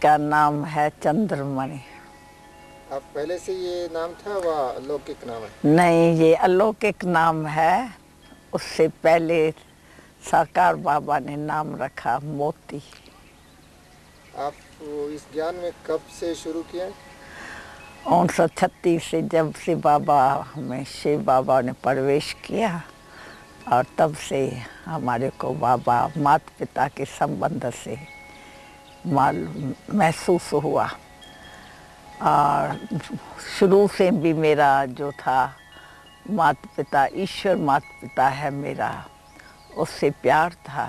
इसका नाम है चंद्रमणि। आप पहले से ये नाम था व अलौकिक नाम है? नहीं, ये अलौकिक नाम है। उससे पहले साकार बाबा ने नाम रखा मोती। आप इस ज्ञान में कब से शुरू किया? 1936 से, जब से बाबा में शिव बाबा ने प्रवेश किया, और तब से हमारे को बाबा माता पिता के संबंध से महसूस हुआ। और शुरू से भी मेरा जो था माता पिता, ईश्वर माता पिता है मेरा, उससे प्यार था।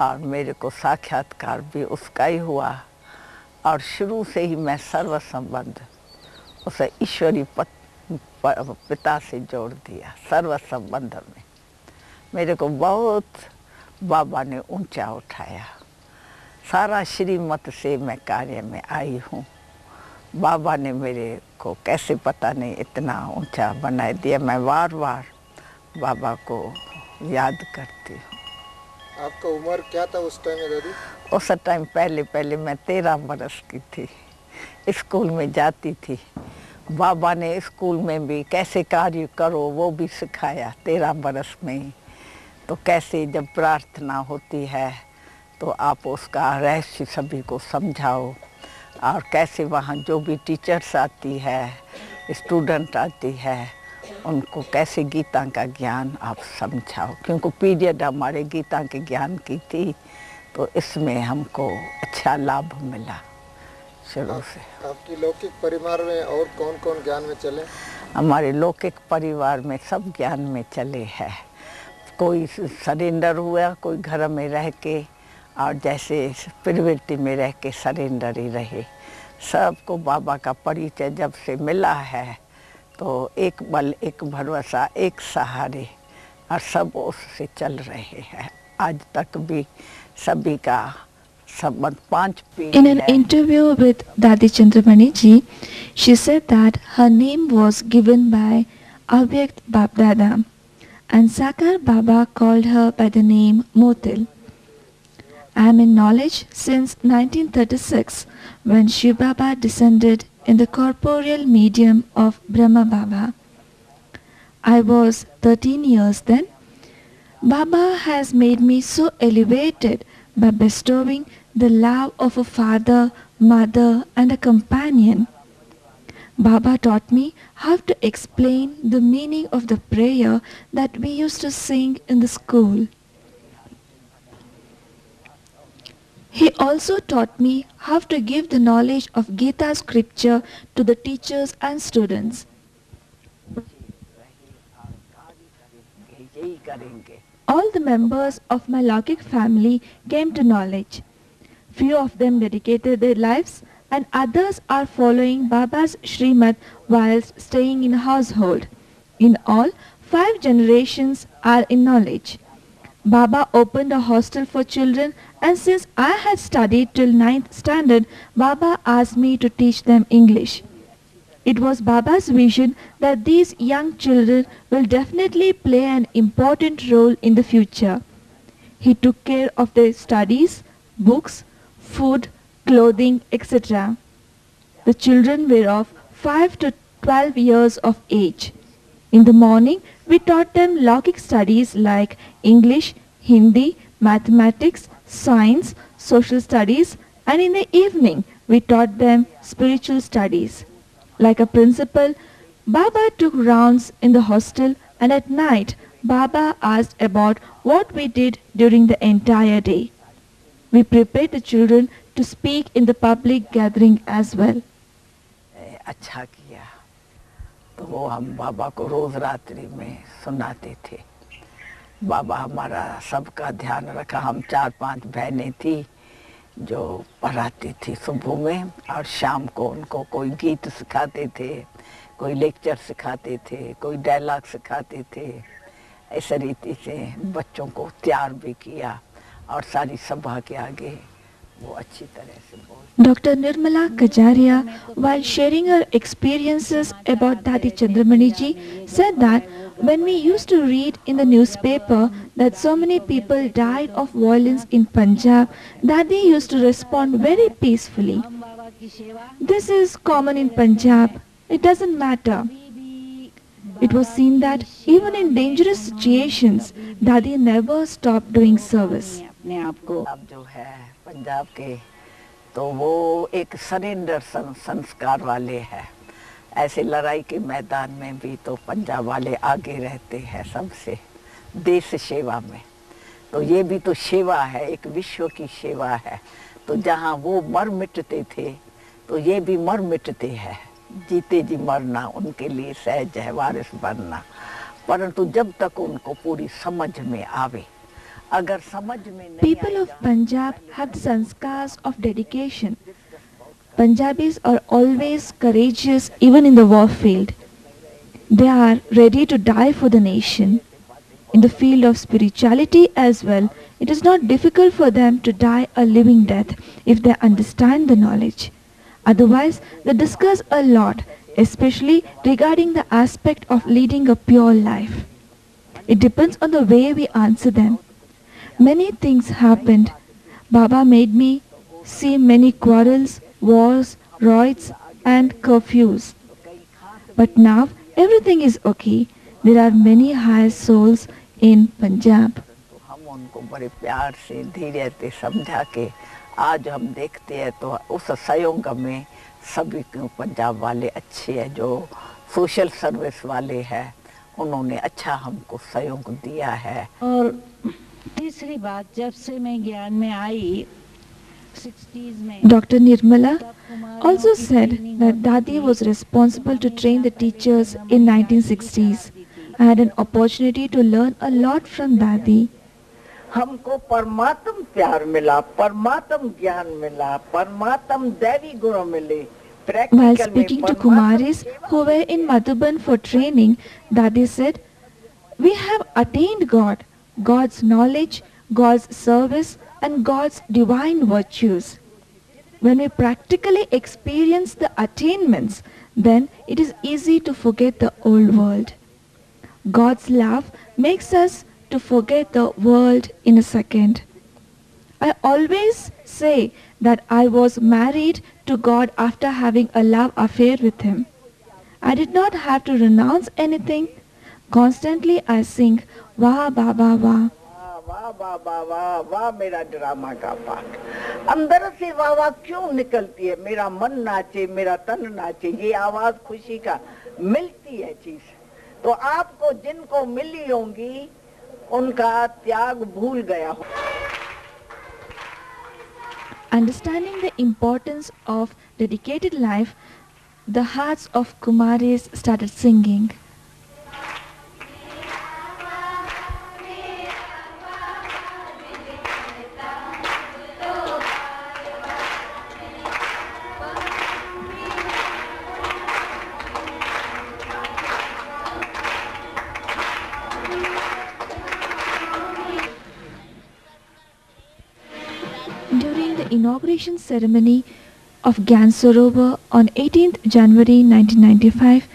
और मेरे को साक्षात्कार भी उसका ही हुआ। और शुरू से ही मैं सर्व संबंध उसे ईश्वरी पिता से जोड़ दिया। सर्व संबंध में मेरे को बहुत बाबा ने ऊंचा उठाया। सारा श्रीमत से मैं कार्य में आई हूँ। बाबा ने मेरे को कैसे पता नहीं इतना ऊंचा बना दिया। मैं बार बार बाबा को याद करती हूँ। आपका उम्र क्या था उस टाइम में दादी? उस टाइम पहले मैं 13 बरस की थी। स्कूल में जाती थी। बाबा ने स्कूल में भी कैसे कार्य करो वो भी सिखाया 13 बरस में ही। तो कैसे जब प्रार्थना होती है तो आप उसका रहस्य सभी को समझाओ, और कैसे वहाँ जो भी टीचर्स आती है, स्टूडेंट आती है, उनको कैसे गीता का ज्ञान आप समझाओ। क्योंकि पीरियड हमारे गीता के ज्ञान की थी, तो इसमें हमको अच्छा लाभ मिला शुरू से। आपकी लौकिक परिवार में और कौन कौन ज्ञान में चले? हमारे लौकिक परिवार में सब ज्ञान में चले हैं। कोई सरेंडर हुआ, कोई घर में रह के, और जैसे प्रवृत्ति में रह के सरेंडर ही रहे। सबको बाबा का परिचय जब से मिला है तो एक बल, एक भरोसा, एक सहारे, और सब उससे चल रहे हैं आज तक भी। सभी का संबंध 5 पीढ़ी है। In an interview with Dadi Chandramani ji, she said that her name was given by Avyakt Babdada, and Sakar Baba called her by the name Motil. I am in knowledge since 1936, when Shiv Baba descended in the corporeal medium of Brahma Baba. I was 13 years then. Baba has made me so elevated by bestowing the love of a father, mother, and a companion. Baba taught me how to explain the meaning of the prayer that we used to sing in the school. He also taught me how to give the knowledge of Gita scripture to the teachers and students. All the members of my Laukik family came to knowledge. Few of them dedicated their lives, and others are following Baba's Srimad whilst staying in a household. In all, 5 generations are in knowledge. Baba opened a hostel for children, and since I had studied till 9th standard, Baba asked me to teach them English. It was Baba's vision that these young children will definitely play an important role in the future. He took care of their studies, books, food, clothing, etc. The children were of 5 to 12 years of age. In the morning, we taught them Laukik studies like English, Hindi, mathematics, science, social studies, and in the evening, we taught them spiritual studies. Like a principal, Baba took rounds in the hostel, and at night, Baba asked about what we did during the entire day. We prepared the children to speak in the public gathering as well. अच्छा किया। तो वो हम बाबा को रोज रात्रि में सुनाते थे। बाबा हमारा सबका ध्यान रखा। हम 4-5 बहनें थी जो पढ़ाती थी सुबह में, और शाम को उनको कोई गीत सिखाते थे, कोई लेक्चर सिखाते थे, कोई डायलॉग सिखाते थे। इस रीति से बच्चों को तैयार भी किया, और सारी सभा के आगे वो अच्छी तरह से बोल। Dr. Nirmala Kajaria, while sharing her experiences about Dadi Chandramani ji, said that when we used to read in the newspaper that so many people died of violence in Punjab, Dadi used to respond very peacefully. This is common in Punjab. It doesn't matter. It was seen that even in dangerous situations, Dadi never stopped doing service. अब जो है पंजाब के तो वो एक surrender संस्कार वाले हैं। ऐसे लड़ाई के मैदान में भी तो पंजाब वाले आगे रहते हैं सबसे देश सेवा में। तो ये भी तो सेवा है, एक विश्व की सेवा है। तो जहाँ वो मर मिटते थे तो ये भी मर मिटते हैं। जीते जी मरना उनके लिए सहज है, वारिस बनना। परंतु जब तक उनको पूरी समझ में आवे, अगर समझ में नहीं People of Punjab have the sanskars of dedication. Punjabis are always courageous even in the war field. They are ready to die for the nation. In the field of spirituality as well, it is not difficult for them to die a living death if they understand the knowledge. Otherwise, they discuss a lot, especially regarding the aspect of leading a pure life. It depends on the way we answer them. Many things happened. Baba made me see many quarrels, wars, riots and curfews. But now everything is okay. There are many higher souls in Punjab. हम उनको बड़े प्यार से धीरे से समझा के आज हम देखते हैं तो उस सहयोग में सभी पंजाब वाले अच्छे हैं, जो सोशल सर्विस वाले हैं, उन्होंने अच्छा हमको सहयोग दिया है। और तीसरी बात, जब से मैं ज्ञान में आई 60s में, Dr. Nirmala also said that Dadi was responsible to train the teachers in 1960s. I had an opportunity to learn a lot from Dadi. हमको परमात्म प्यार मिला, परमात्म ज्ञान मिला, परमात्म दैवी गुण मिले। While speaking to Kumaris who were in Madhuban for training, Dadi said, "We have attained God, God's knowledge, God's service and God's divine virtues." When we practically experience the attainments, then it is easy to forget the old world. God's love makes us to forget the world in a second. I always say that I was married to God after having a love affair with Him. I did not have to renounce anything. Constantly I sing, "Wah Baba Wah." वाह वाह वाह वाह वाह मेरा drama का part. अंदर से वाह वाह क्यों निकलती है? मेरा मन नाचे, मेरा तन नाचे, ये आवाज खुशी का मिलती है चीज। तो आपको जिनको मिली होंगी उनका त्याग भूल गया हो। Understanding the importance of dedicated life, the hearts of Kumaris started singing. During the inauguration ceremony of Gyan Sarovar on 18th January 1995,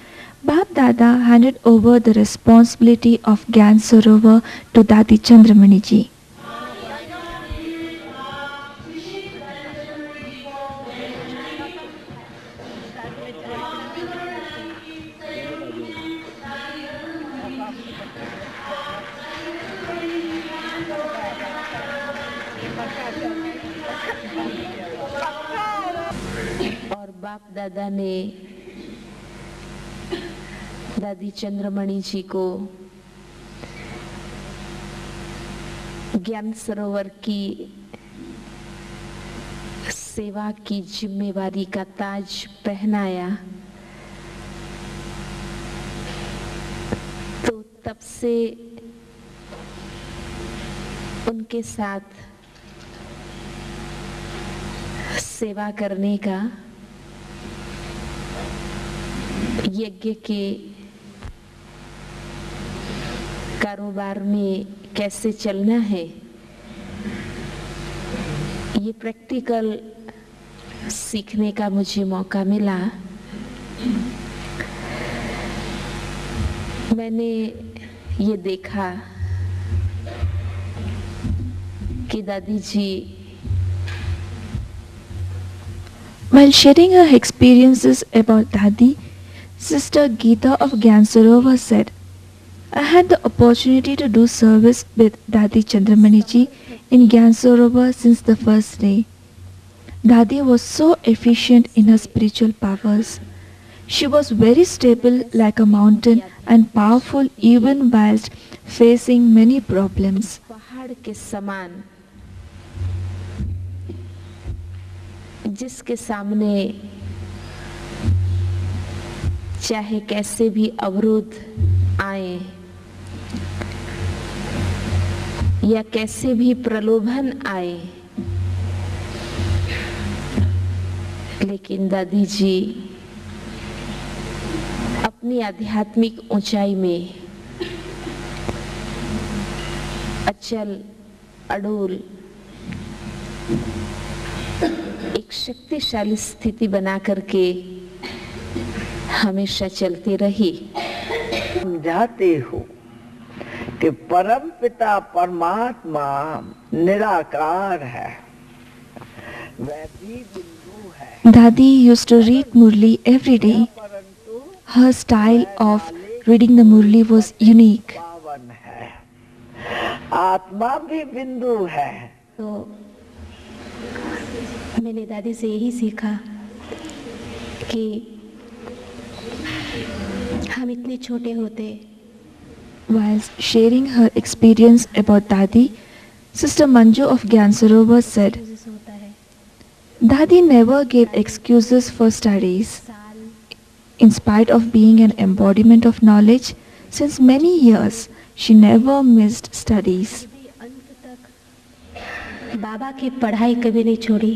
Bab Dada handed over the responsibility of Gyan Sarovar to Dadi Chandramani ji. और बाप दादा ने दादी चंद्रमणि जी को ज्ञान सरोवर की सेवा की जिम्मेवारी का ताज पहनाया। तो तब से उनके साथ सेवा करने का, यज्ञ के कारोबार में कैसे चलना है, ये प्रैक्टिकल सीखने का मुझे मौका मिला। मैंने ये देखा कि दादी जी While sharing her experiences about Dadi, Sister Geeta of Gyansarovar said, I had the opportunity to do service with Dadi Chandramani ji in Gyansarovar since the first day. Dadi was so efficient in her spiritual powers. She was very stable like a mountain and powerful even whilst facing many problems. पहाड़ के समान, जिसके सामने चाहे कैसे भी अवरोध आए या कैसे भी प्रलोभन आए, लेकिन दादी जी अपनी आध्यात्मिक ऊंचाई में अचल अडोल एक शक्तिशाली स्थिति बना करके हमेशा चलती रही। समझाते हो कि परम पिता परमात्मा निराकार है, वह भी बिंदु है। Dadi used to read Murli every day. Her style of reading the Murli was unique. पावन है, आत्मा भी बिंदु है। तो मैंने दादी से यही सीखा कि हम इतने छोटे होते। Whilst sharing her experience about Dadi, Sister Manju of Gyansarovar said, होता है Dadi never gave excuses for studies. In spite of being an embodiment of knowledge, since many years, she never missed studies. अंत तक बाबा की पढ़ाई कभी नहीं छोड़ी।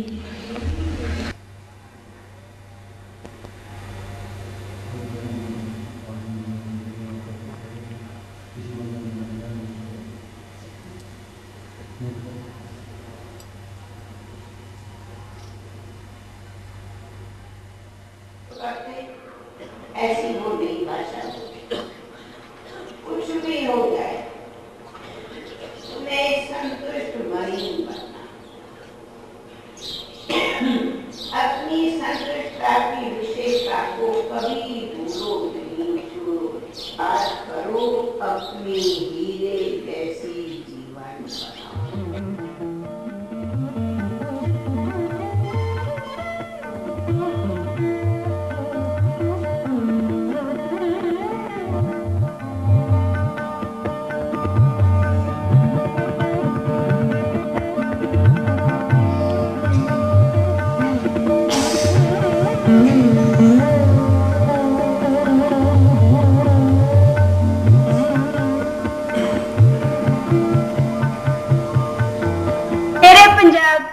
ऐसी वो नई भाषा कुछ भी हो जाए, मैं संतुष्ट नहीं बनना। अपनी संतुष्टता की विशेषता को कभी भूलो नहीं, छोड़ो। आज करो अपनी हीरे जैसी जीवन बनाओ।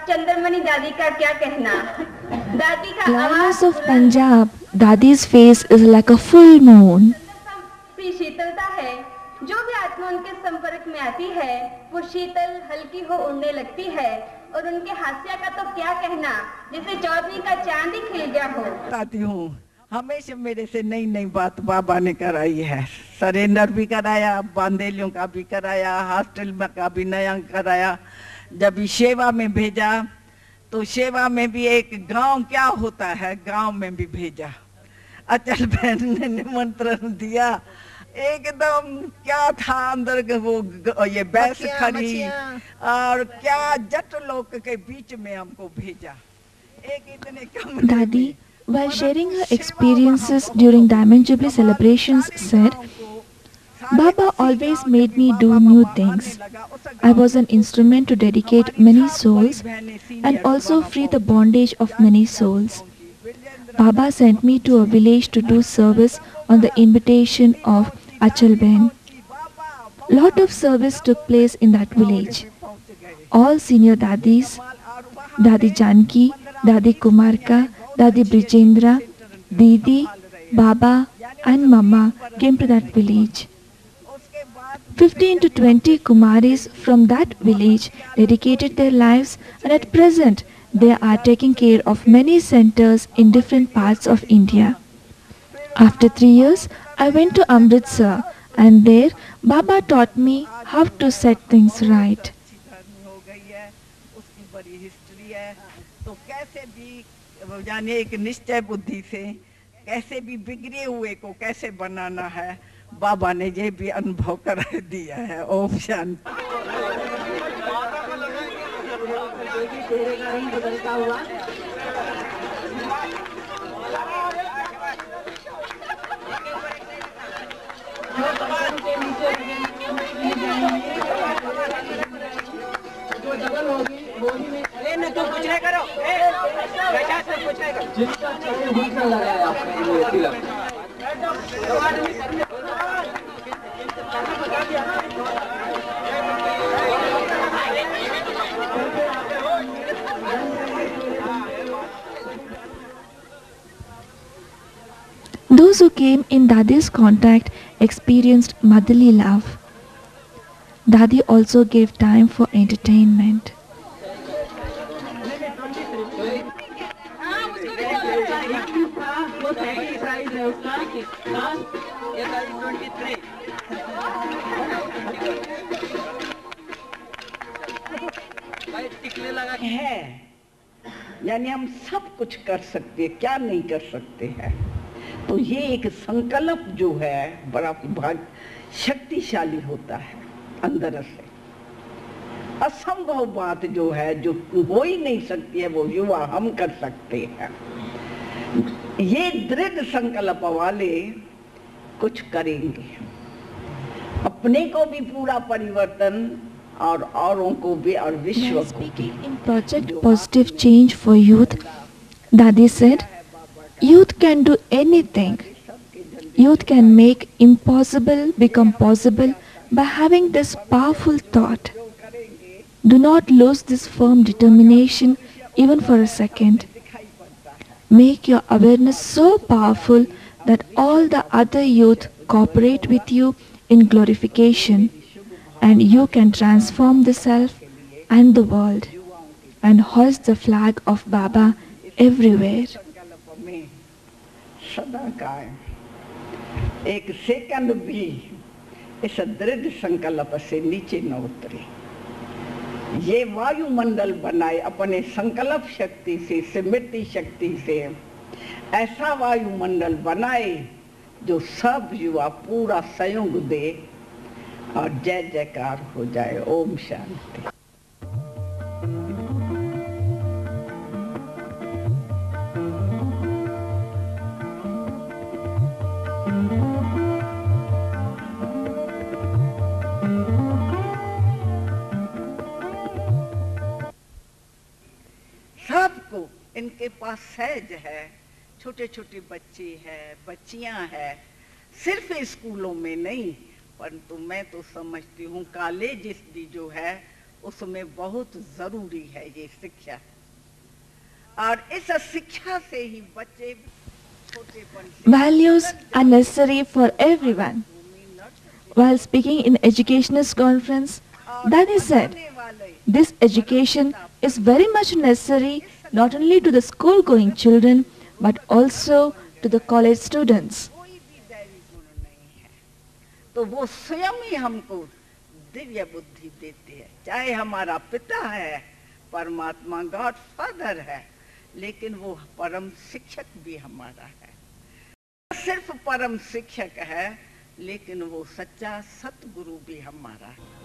चंद्रमणि दादी का क्या कहना। दादी का Climate of Punjab, Dadi's face is like a full moon. शीतलता है, जो भी आत्मा उनके संपर्क में आती है वो शीतल हल्की हो उड़ने लगती है। और उनके हास्य का तो क्या कहना, जैसे चौदवी का चांद ही खिल गया हो। बताती हूँ, हमेशा मेरे से नई नई बात बाबा ने कराई है। सरेंडर भी कराया, बांदेलियों का भी कराया, हॉस्टल में का भी नया कराया। जब सेवा में भेजा तो सेवा में भी एक गांव क्या होता है, गांव में भी भेजा। अचल बहन ने निमंत्रण दिया, एकदम क्या था अंदर के वो ये बैस खड़ी और क्या जट लोग के बीच में हमको भेजा। एक इतने कम Dadi, while sharing her experiences during Diamond Jubilee celebrations, said, Baba always made me do new things. I was an instrument to dedicate many souls and also free the bondage of many souls. Baba sent me to a village to do service on the invitation of Achal Ben. Lot of service took place in that village. All senior dadis, Dadi Janki, Dadi Kumarka, Dadi Brijendra, Didi, Baba and Mama came to that village. 15 to 20 Kumaris from that village dedicated their lives, and at present they are taking care of many centers in different parts of India. After 3 years, I went to Amritsar, and there Baba taught me how to set things right. तो कैसे भी यानी एक निश्चय बुद्धि से कैसे भी बिगड़े हुए को कैसे बनाना है, बाबा ने ये भी अनुभव करा दिया है। ओम शांति। तो कुछ नहीं करो, कुछ नहीं करो। जिसका चाहिए भूखा लगाया आपने तिलक। Those who came in Dadi's contact experienced motherly love. Dadi also gave time for entertainment. है यानी हम सब कुछ कर सकते हैं, क्या नहीं कर सकते हैं। तो ये एक संकल्प जो है बड़ा भाग शक्तिशाली होता है अंदर से। असंभव बात जो है, जो हो ही नहीं सकती है, वो युवा हम कर सकते हैं। ये दृढ़ संकल्प वाले कुछ करेंगे, अपने को भी पूरा परिवर्तन और औरों को भी और विश्व को भी। In Project Positive Change for Youth, Dadi said, youth can do anything. Youth can make impossible become possible by having this powerful thought. Do not lose this firm determination even for a second. Make your awareness so powerful that all the other youth cooperate with you in glorification, and you can transform the self and the world and hoist the flag of Baba everywhere. सदा कायम, एक second भी इस दृढ़ संकल्प से नीचे न उतरे। ये वायुमंडल बनाए अपने संकल्प शक्ति से, स्मृति शक्ति से, ऐसा वायुमंडल बनाए जो सब युवा पूरा सहयोग दे और जय जयकार हो जाए। ओम शांति। सबको इनके पास सहज है, छोटे छोटे बच्चे हैं, बच्चियां हैं, सिर्फ स्कूलों में नहीं, परंतु मैं तो समझती हूँ कॉलेज जो है उसमें बहुत जरूरी है ये शिक्षा। और इस शिक्षा से ही बच्चे छोटेपन से Values are necessary for everyone. While speaking in educationist conference, Dadi said, this education is very much necessary not only to the school-going children but also to the college students. तो वो स्वयं ही हमको दिव्य बुद्धि देते हैं। चाहे हमारा पिता है, परमात्मा गॉड फादर है, लेकिन वो परम शिक्षक भी हमारा है। सिर्फ परम शिक्षक है, लेकिन वो सच्चा सतगुरु भी हमारा है।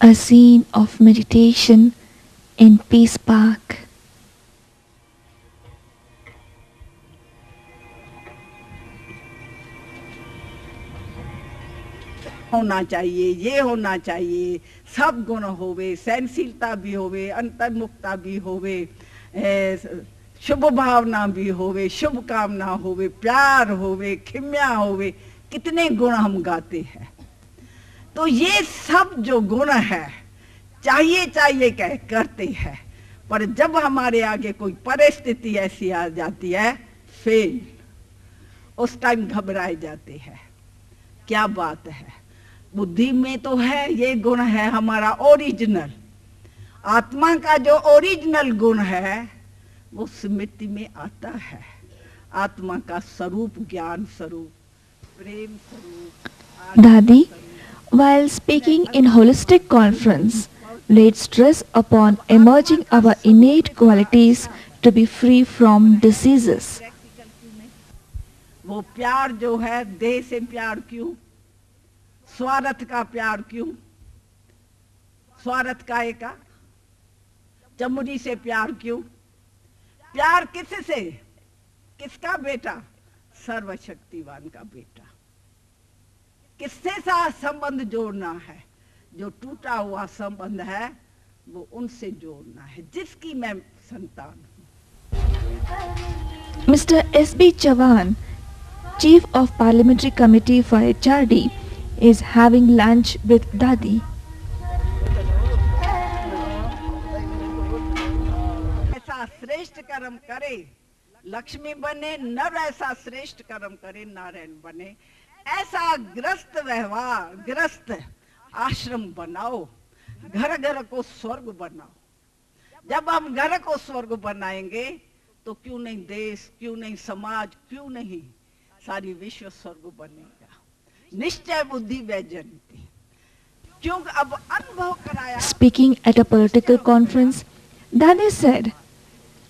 A scene of meditation in Peace Park. होना चाहिए, ये होना चाहिए, सब गुण होवे, सहनशीलता भी होवे, अंतर्मुखता भी होवे, शुभ भावना भी होवे, शुभ कामना होवे, प्यार होवे, खिम्या होवे, कितने गुण हम गाते हैं। तो ये सब जो गुण है चाहिए चाहिए कह करते हैं, पर जब हमारे आगे कोई परिस्थिति ऐसी आ जाती है फेल, उस टाइम घबराए जाते हैं। क्या बात है, बुद्धि में तो है ये गुण है हमारा ओरिजिनल, आत्मा का जो ओरिजिनल गुण है वो स्मृति में आता है। आत्मा का स्वरूप, ज्ञान स्वरूप, प्रेम स्वरूप। Dadi, while speaking in holistic conference, laid stress upon emerging our innate qualities to be free from diseases. वो प्यार जो है, देह से प्यार क्यों, स्वार्थ का प्यार क्यों, स्वार्थ का एका, चमड़ी से प्यार क्यों, प्यार किससे, किसका बेटा, सर्वशक्तिवान का बेटा। किससे सा संबंध जोड़ना है, जो टूटा हुआ संबंध है वो उनसे जोड़ना है, जिसकी मैं संतान हूं। Mr. S.B. Chavan, Chief of Parliamentary Committee for HRD, is having lunch with Dadi. ऐसा श्रेष्ठ कर्म करे लक्ष्मी बने, नर ऐसा श्रेष्ठ कर्म करे नारायण बने। ऐसा ग्रस्त व्यवहार, ग्रस्त आश्रम बनाओ, घर घर को स्वर्ग बनाओ। जब हम घर को स्वर्ग बनाएंगे तो क्यों नहीं देश, क्यों नहीं समाज, क्यों नहीं सारी विश्व स्वर्ग बनेगा। निश्चय बुद्धि वैजयन्ति, क्योंकि अब अनुभव कराया। Speaking at a political conference, Dadi said,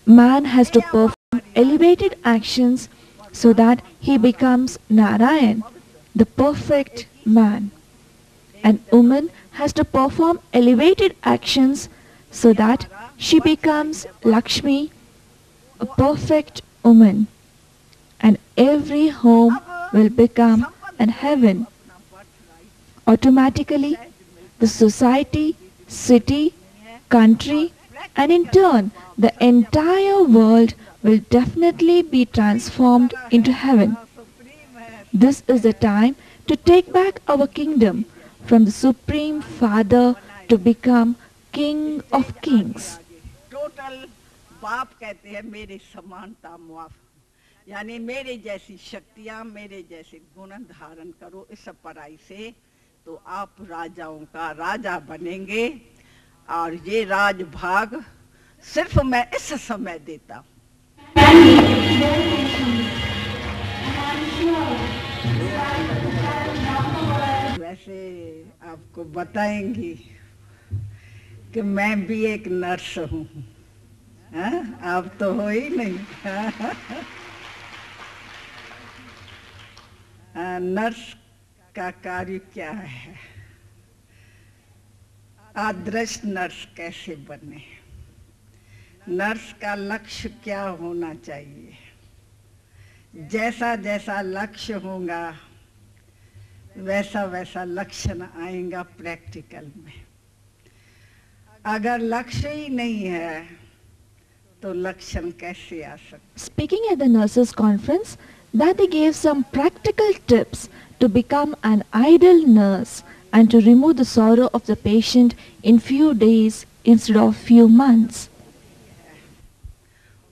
man has to perform elevated actions so that he becomes Narayan, the perfect man. And woman has to perform elevated actions so that she becomes Lakshmi, a perfect woman. And every home will become an heaven. Automatically, the society, city, country, and in turn, the entire world will definitely be transformed into heaven. This is the time to take back our kingdom from the Supreme Father to become King of Kings. Total बाप कहते हैं मेरे समानता मुआफ, यानी मेरे जैसी शक्तियां, मेरे जैसे गुण धारण करो इस पराई से, तो आप राजाओं का राजा बनेंगे। और ये राजभाग सिर्फ मैं इस समय देता हूँ। वैसे आपको बताएंगी कि मैं भी एक नर्स हूँ, आप तो हो ही नहीं। नर्स का कार्य क्या है, आदर्श नर्स कैसे बने, नर्स का लक्ष्य क्या होना चाहिए। जैसा जैसा लक्ष्य होगा वैसा वैसा लक्षण आएगा प्रैक्टिकल में। अगर लक्ष्य ही नहीं है तो लक्षण कैसे आ सकते। Speaking at the nurses conference, Dadi gave some practical tips to become an ideal nurse and to remove the sorrow of the patient in few days instead of few months.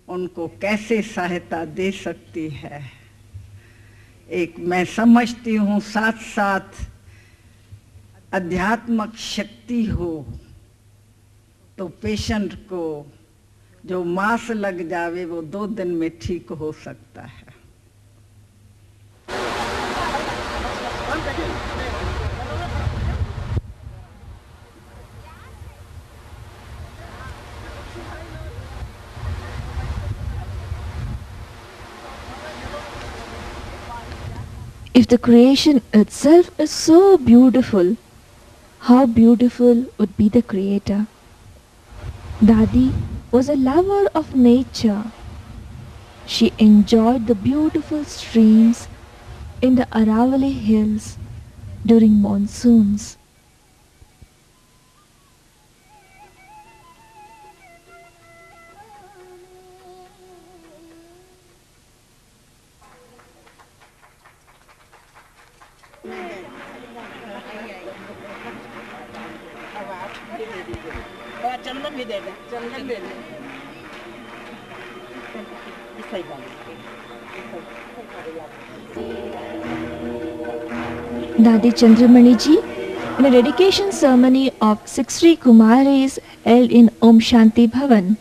उनको कैसे सहायता दे सकती है, एक मैं समझती हूँ साथ साथ अध्यात्मक शक्ति हो तो पेशेंट को जो मास लग जावे वो 2 दिन में ठीक हो सकता है। If the creation itself is so beautiful, how beautiful would be the creator? Dadi was a lover of nature. She enjoyed the beautiful streams in the Aravalli hills during monsoons. चंदन भी दे दे, चंदन दे दे। सही बात। Dadi Chandramani ji, in a dedication ceremony of Sri Kumaris held in Om Shanti Bhavan.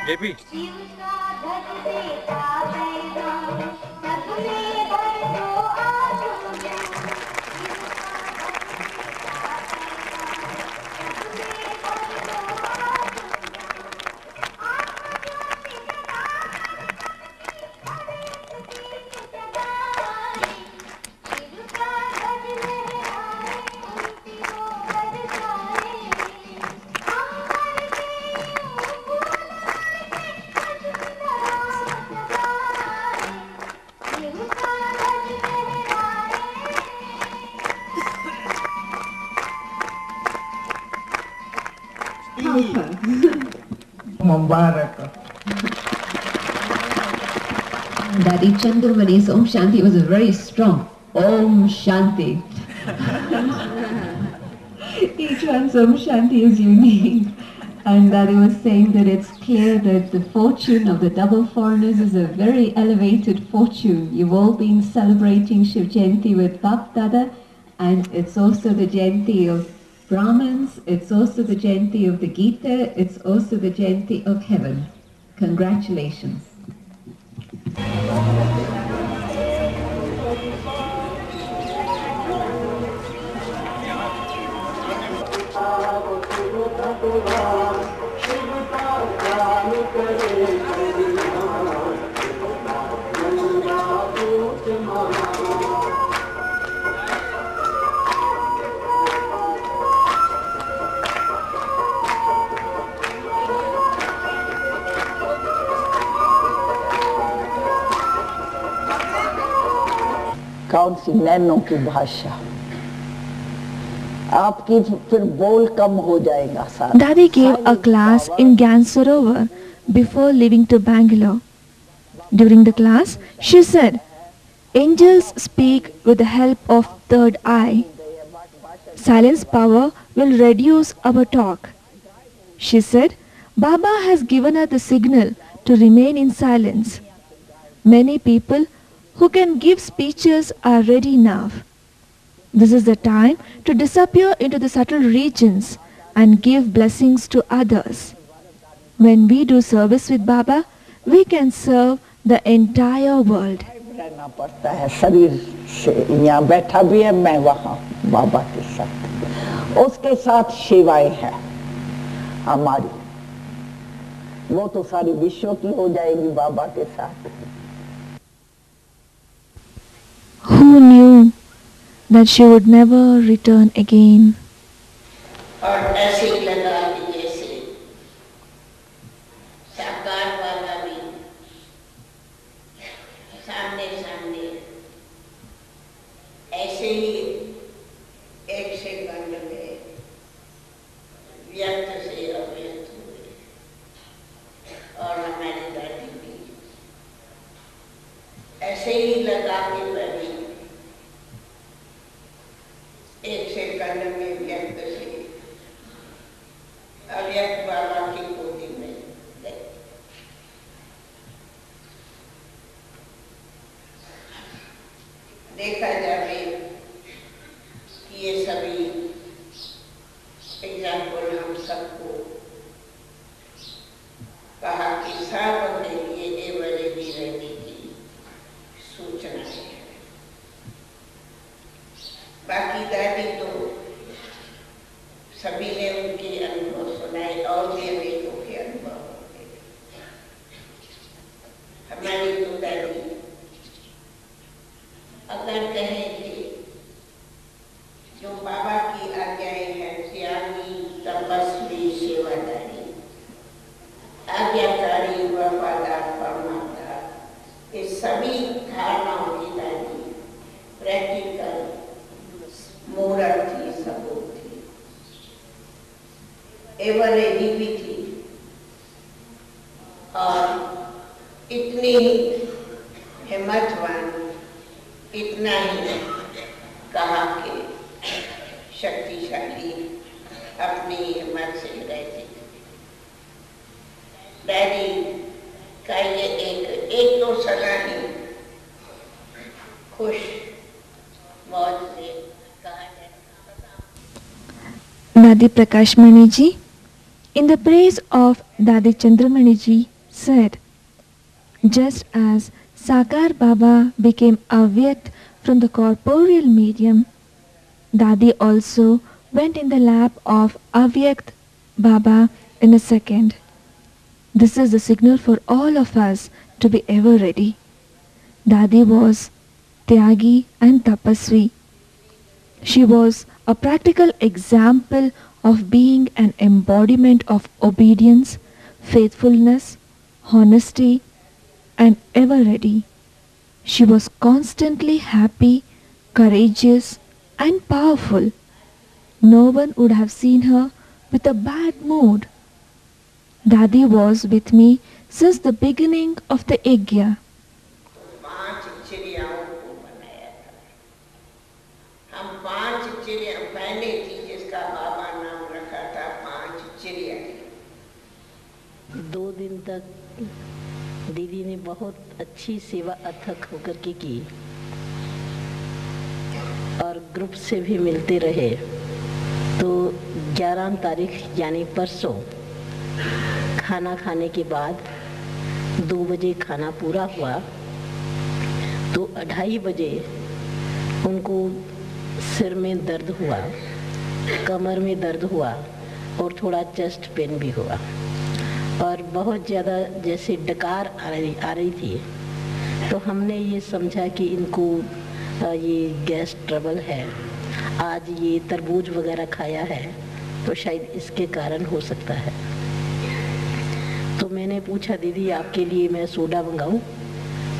JP Mubarak. Daddy Chandramani's Om Shanti was a very strong Om Shanti. Each one's Om Shanti is unique. And Daddy was saying that it's clear that the fortune of the double foreigners is a very elevated fortune. You've all been celebrating Shiv Jayanti with Bap Dada, and it's also the Jayanti of Brahmins, it's also the Jayanti of the Gita, it's also the Jayanti of heaven. Congratulations. कौन सी नैनों की भाषा, आपकी फिर बोल कम हो जाएगा सारा। Daddy gave a class in Gyansarovar before leaving to Bangalore. During the class, she said, angels speak with the help of third eye. Silence power will reduce our talk. She said, Baba has given her the signal to remain in silence. Many people who can give speeches are ready now. This is the time to disappear into the subtle regions and give blessings to others. When we do service with Baba, we can serve the entire world. रहना पड़ता है शरीर से, यहाँ बैठा भी है मैं वहाँ बाबा के साथ, उसके साथ सेवाएं हैं हमारी, वो तो सारी विश्व की हो जाएगी बाबा के साथ। Who knew that she would never return again? और ऐसे ही लगा कि जैसे साकार बाबा भी सामने सामने ऐसे ही एक सेकंड में व्यक्त से अव्यक्त हुए। और हमारी दादी भी ऐसे ही लगा के बनी एक सेकंड में व्यक्त से अव्यक्त बाबा की गोदी में गए। देखा जाए कि ये सभी एग्जाम्पल हम सबको कहा कि सब के लिए एवरेजी रहने की सूचना है। बाकी दादी तो सभी ने उनके अनुभव सुनाए और भी अनेकों के अनुभव होंगे। हमारी तो दादी अगर कहें कि जो बाबा की आज्ञाएं हैं, त्यागी, तपस्वी, सेवादारी, आज्ञाकारी, वफादार, फरमानदार, इस सभी धारणाओं की दादी प्रैक्टिकल मूर्त थी, सबूत थी, एवरेजी भी थी। और इतनी हिम्मतवान, इतना ही कहा कि शक्तिशाली, अपनी हिम्मत से रहती थी। डैडी का ये एक तो सदा ही खुश मौज से कहा जाता। Dadi Prakashmani ji, in the praise of Dadi Chandramani ji, said, just as Sakar Baba became avyakt from the corporeal medium, Dadi also went in the lap of avyakt Baba in a second. This is the signal for all of us to be ever ready. Dadi was Tyagi and Tapasvi. She was a practical example of being an embodiment of obedience, faithfulness, honesty, and ever ready. She was constantly happy, courageous, and powerful. No one would have seen her with a bad mood. Dadi was with me since the beginning of the yajna. दो दिन तक दीदी ने बहुत अच्छी सेवा अथक होकर के की और ग्रुप से भी मिलते रहे। तो 11 तारीख यानी परसों खाना खाने के बाद 2 बजे खाना पूरा हुआ तो 2:30 बजे उनको सिर में दर्द हुआ, कमर में दर्द हुआ और थोड़ा चेस्ट पेन भी हुआ और बहुत ज़्यादा जैसे डकार आ रही थी। तो हमने ये समझा कि इनको ये गैस ट्रबल है, आज ये तरबूज वगैरह खाया है तो शायद इसके कारण हो सकता है। तो मैंने पूछा दीदी आपके लिए मैं सोडा मंगाऊं?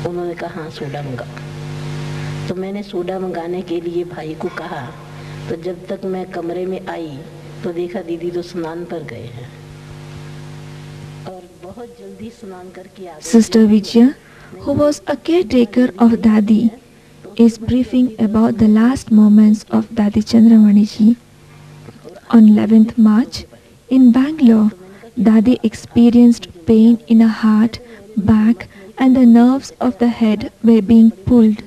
उन्होंने कहा हाँ सोडा मंगाओ। तो मैंने सोडा मंगाने के लिए भाई को कहा। तो जब तक मैं कमरे में आई तो देखा दीदी तो स्नान पर गए हैं और बहुत जल्दी स्नान करके आ गए। Sister Vijaya, who was a caretaker of Dadi, is briefing about the last moments of Dadi Chandramani ji. On 11th March, in Bangalore, Dadi experienced pain in her heart, back, and the nerves of the head were being pulled.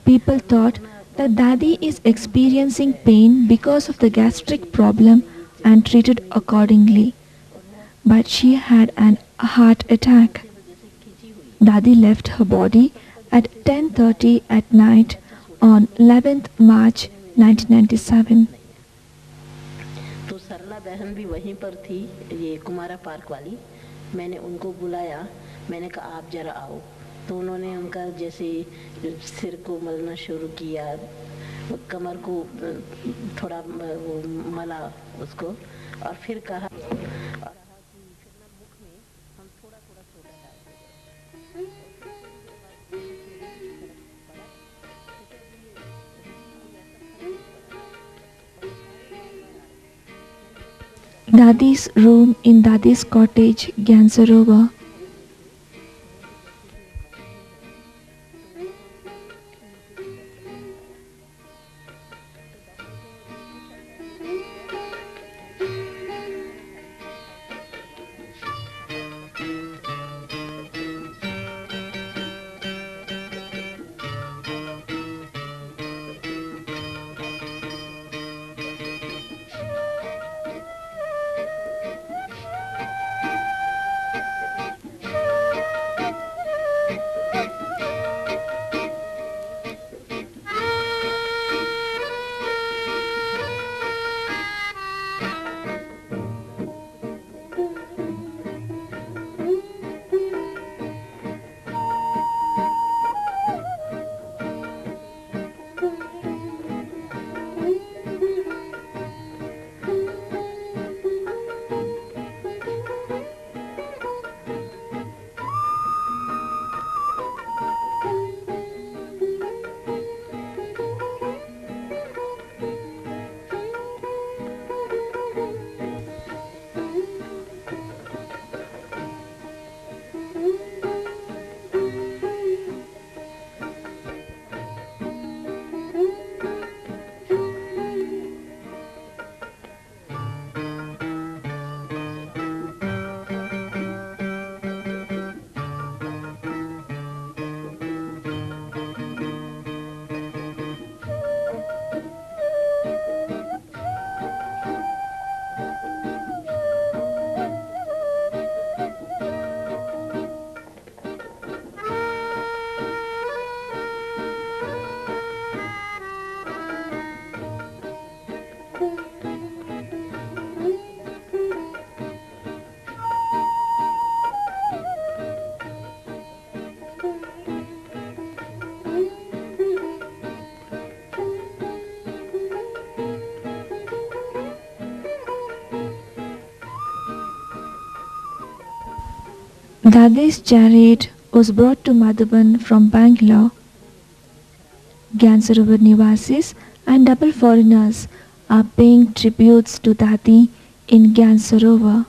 People thought that Dadi is experiencing pain because of the gastric problem and treated accordingly. But she had an heart attack. Dadi left her body at 10:30 at night on 11th March 1997. तो सरला बहन भी वहीं पर थी, ये Kumara park वाली। मैंने उनको बुलाया, मैंने कहा आप जरा आओ। तो उन्होंने उनका जैसे सिर को मलना शुरू किया कमर को थोड़ा वो मला उसको, और फिर कहा Dadi's room in Dadi's cottage, Gansarovar. Dadi's chariot was brought to Madhuban from Bangalore. Gansarovar Nivasis and double foreigners are paying tributes to Dadi in Gansarovar.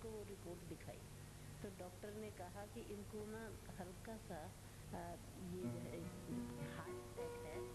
उनको वो रिपोर्ट दिखाई तो डॉक्टर ने कहा कि इनको ना हल्का सा ये जो है heart attack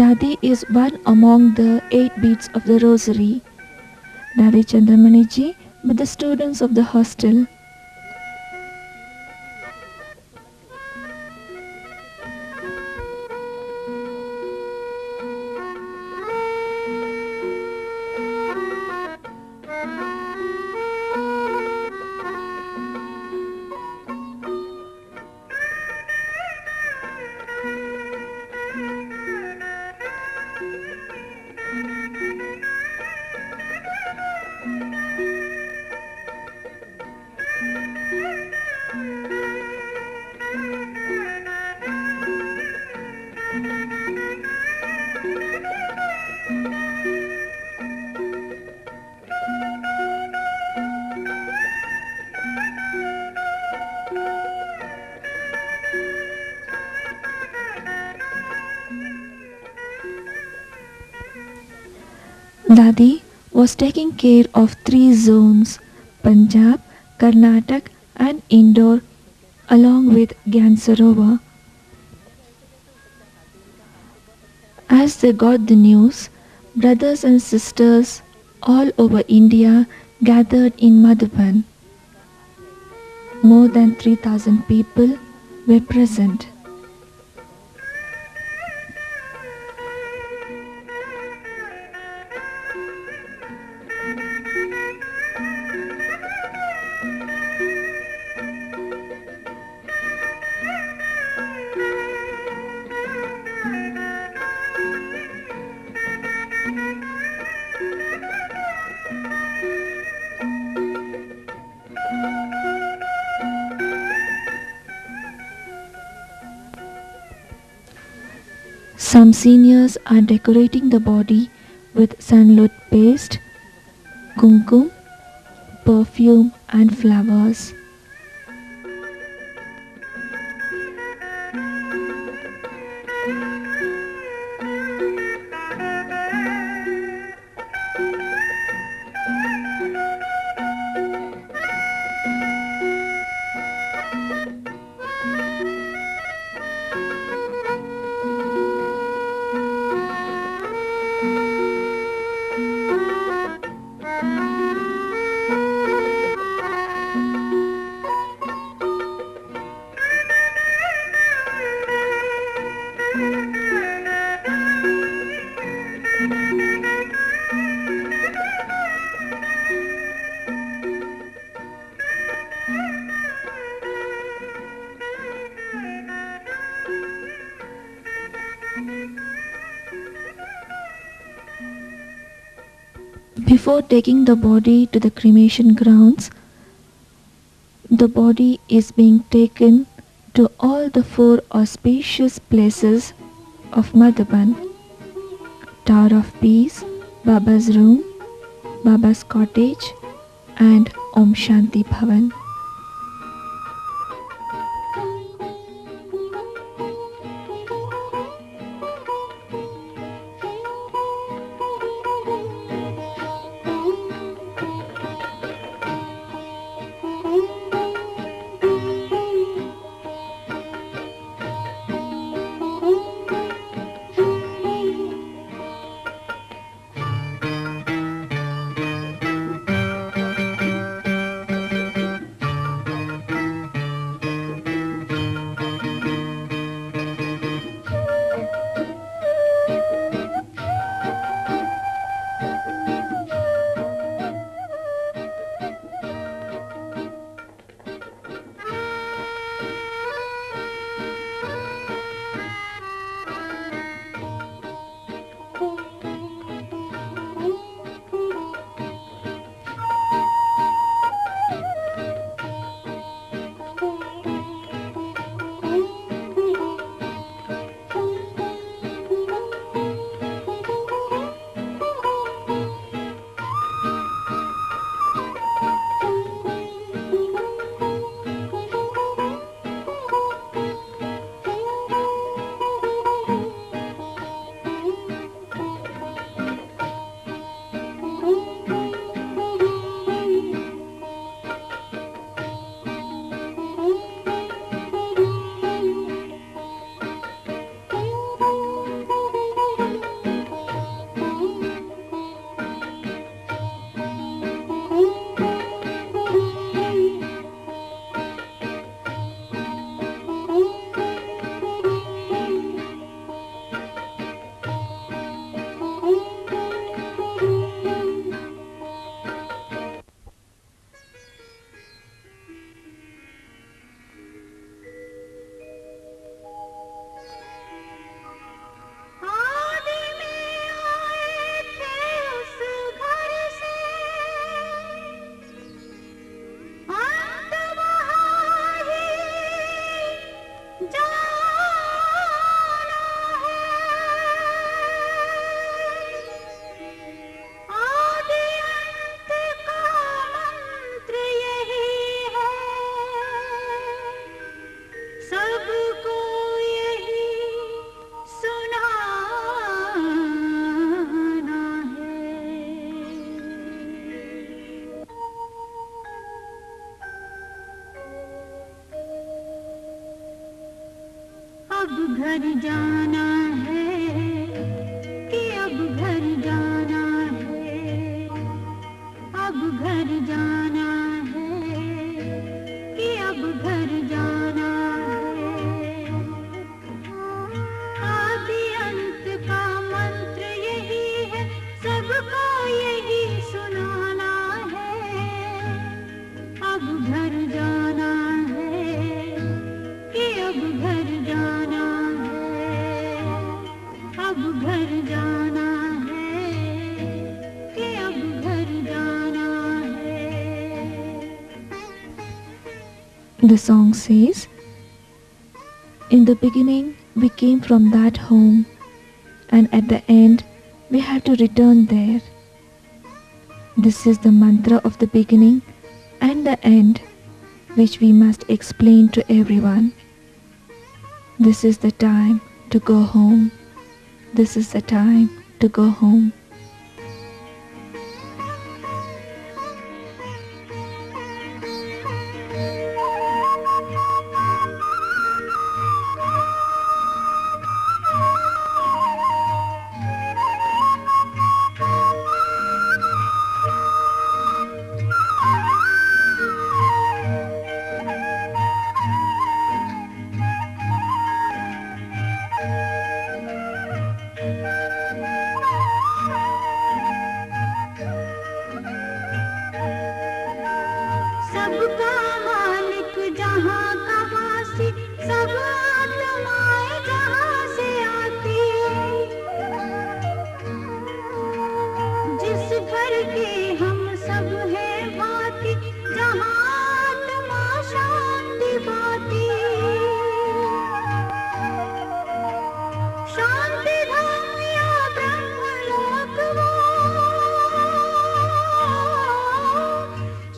Dadi is one among the 8 beads of the rosary. Dadi Chandramani ji with the students of the hostel. Dadi was taking care of 3 zones, Punjab, Karnataka and Indore, along with Gyan Sarovar. As they got the news, brothers and sisters all over India gathered in Madhuban. More than 3,000 people were present. Some seniors are decorating the body with sandalwood paste, kumkum, perfume and flowers. Before taking the body to the cremation grounds, the body is being taken to all the 4 auspicious places of Madhuban: Tower of Peace, Baba's room, Baba's cottage and Om Shanti Bhavan. घर जाना है कि अब घर जाना है, अब घर जाना है कि अब घर जाना है। आदि अंत का मंत्र यही है, सबको यही सुनाना है। अब घर जाना है कि अब घर जाना है, अब घर जाना है कि अब घर जाना है। The song says, in the beginning we came from that home, and at the end we have to return there. This is the mantra of the beginning and the end, which we must explain to everyone. This is the time to go home. This is the time to go home. सबका मालिक जहाँ का वासी, सब आत्माएं जहाँ से आती, जिस घर के हम सब हैं भांति, जहाँ आत्मा शांति पाती। शांति धाम या ब्रह्मलोक वो,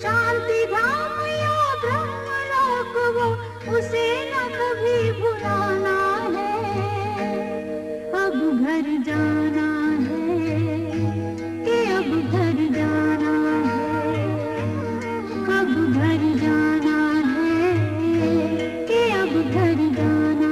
शांति धाम या ब्रह्मलोक वो, उसे न कभी भुलाना है। अब घर जाना है कि अब घर जाना है, अब घर जाना है कि अब घर जाना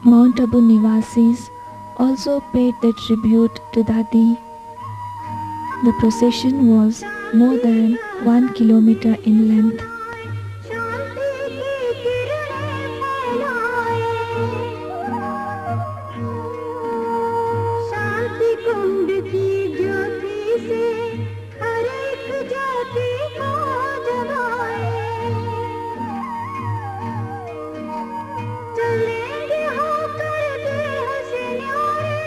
Mount Abu Nivasis also paid their tribute to Dadi. The procession was more than 1 kilometer in length. शांति कुंड की ज्योति से हर एक जाति को जगाए। चलेंगे होकर देह से न्यारे,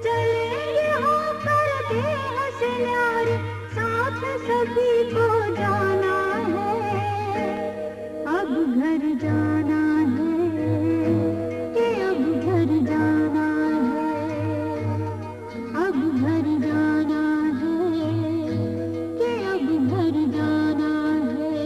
चलेंगे होकर देह से न्यारे, साथ सभी को जाना है। अब घर जाना है कि अब घर जाना है, अब घर जाना है कि अब घर जाना है।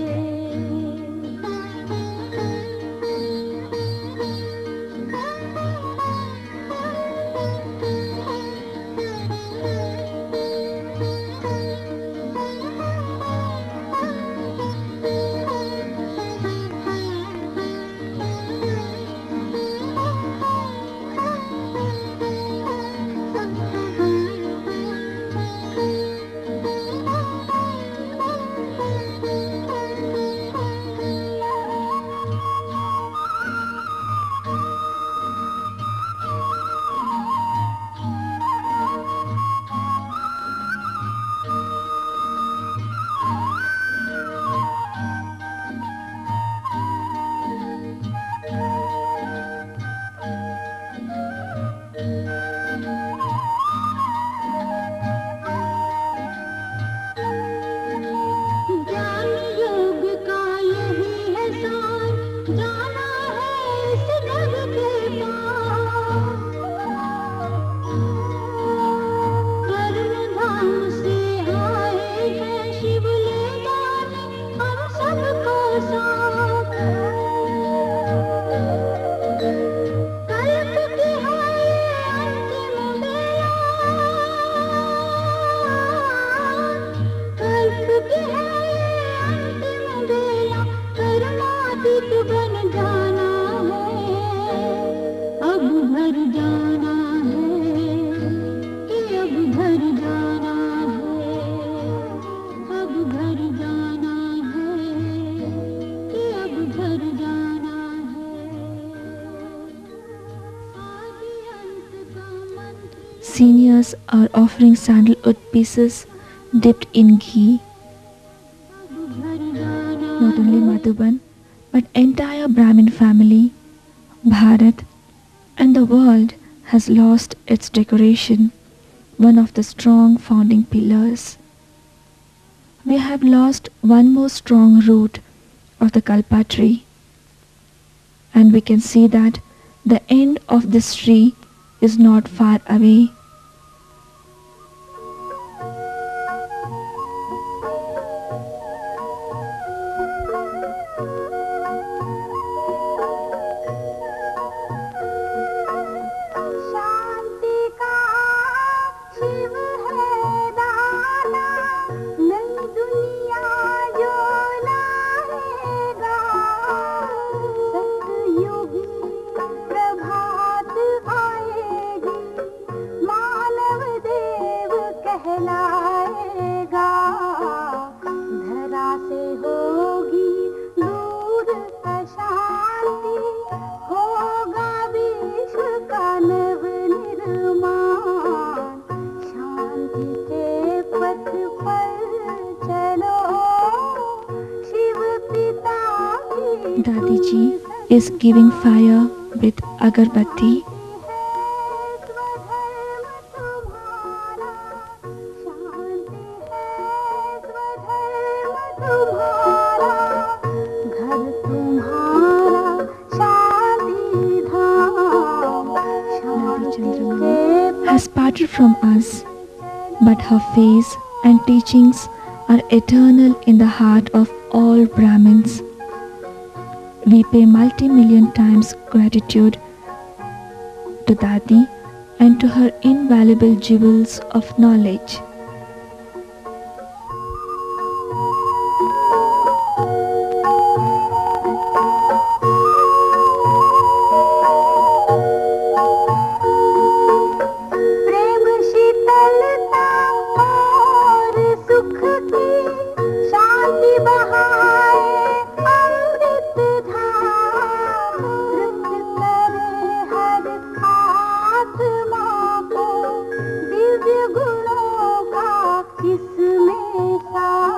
Brahmanas are offering sandalwood pieces dipped in ghee. Not only Madhuban, but entire Brahmin family, Bharat, and the world has lost its decoration, one of the strong founding pillars. We have lost one more strong root of the Kalpa tree, and we can see that the end of this tree is not far away. शांति का शिव है दाना, नई दुनिया जो लाएगा, सतयुगी प्रभात आएगी, मानव देव कहलाएगा, धरा से होगी दूर अशांति, होगा विश्व का नव निर्माण, शांति के पथ पर चलो, शिव पिता की Dadi ji is giving fire with agarbatti. घर तुम्हारा शांति धाम, Has parted from us, but her face and teachings are eternal in the heart of all Brahmins. We pay multi-million times gratitude to Dadi and to her invaluable jewels of knowledge. प्रेम शीतलता और सुख की शांति बहाए अमृत धाम, तृप्त करे हर आत्मा को, दिव्य गुणों का इसमें सार।